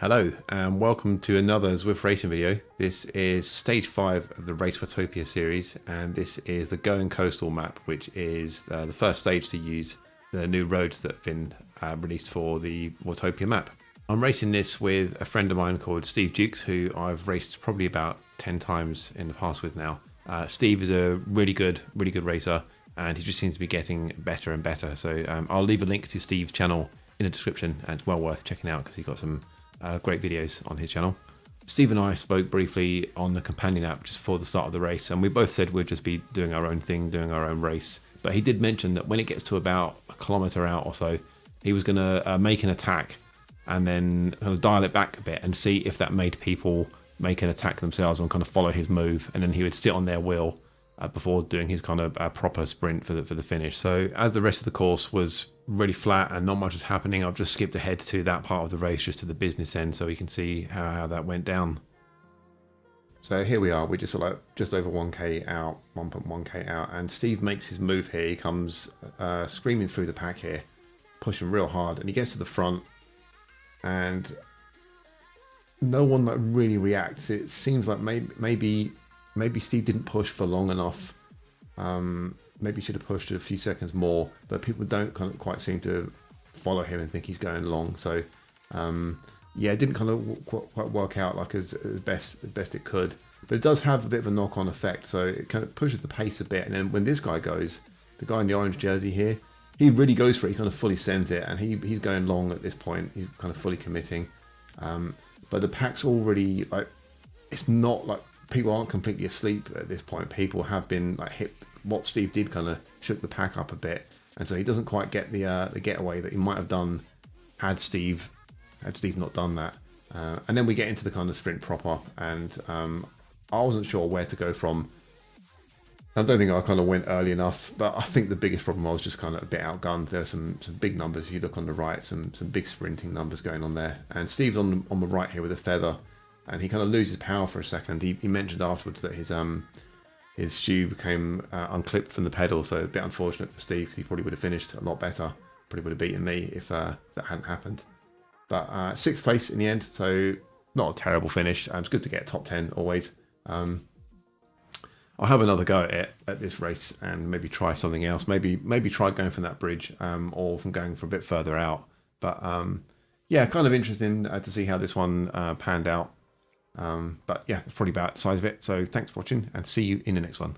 Hello and welcome to another Zwift racing video. This is stage 5 of the Race Watopia series, and this is the Going Coastal map, which is the first stage to use the new roads that have been released for the Watopia map. I'm racing this with a friend of mine called Steve Jukes, who I've raced probably about 10 times in the past with now. Steve is a really good racer, and he just seems to be getting better and better. So I'll leave a link to Steve's channel in the description, and it's well worth checking out because he's got some great videos on his channel. Steve and I spoke briefly on the companion app just before the start of the race, and we both said we'd just be doing our own thing, doing our own race. But he did mention that when it gets to about a kilometre out or so, he was going to make an attack and then kind of dial it back a bit and see if that made people make an attack themselves and kind of follow his move, and then he would sit on their wheel before doing his kind of proper sprint for the finish. So as the rest of the course was really flat and not much was happening, I've just skipped ahead to that part of the race, just to the business end, so you can see how that went down. So here we are, we're just like just over 1k out, 1.1k out, and Steve makes his move here. He comes screaming through the pack here, pushing real hard, and he gets to the front and no one like really reacts. It seems like maybe Steve didn't push for long enough. Maybe he should have pushed a few seconds more, but people don't kind of quite seem to follow him and think he's going long. So yeah, it didn't kind of quite work out like as best it could. But it does have a bit of a knock-on effect, so it kind of pushes the pace a bit. And then when this guy goes, the guy in the orange jersey here, he really goes for it. He kind of fully sends it, and he's going long at this point. He's kind of fully committing. But the pack's already like, it's not like people aren't completely asleep at this point. People have been like hit. What Steve did kind of shook the pack up a bit, and so he doesn't quite get the getaway that he might have done had Steve not done that. And then we get into the kind of sprint proper, and I wasn't sure where to go from. I don't think I kind of went early enough, but I think the biggest problem I was just kind of a bit outgunned. There are some big numbers. If you look on the right, some big sprinting numbers going on there, and Steve's on the right here with a feather, and he kind of loses power for a second. He mentioned afterwards that his shoe became unclipped from the pedal, so a bit unfortunate for Steve because he probably would have finished a lot better. Probably would have beaten me if that hadn't happened. But 6th place in the end, so not a terrible finish. It's good to get top 10 always. I'll have another go at this race and maybe try something else. Maybe try going from that bridge or from going from a bit further out. But yeah, kind of interesting to see how this one panned out. But yeah, it's probably about the size of it. So thanks for watching, and see you in the next one.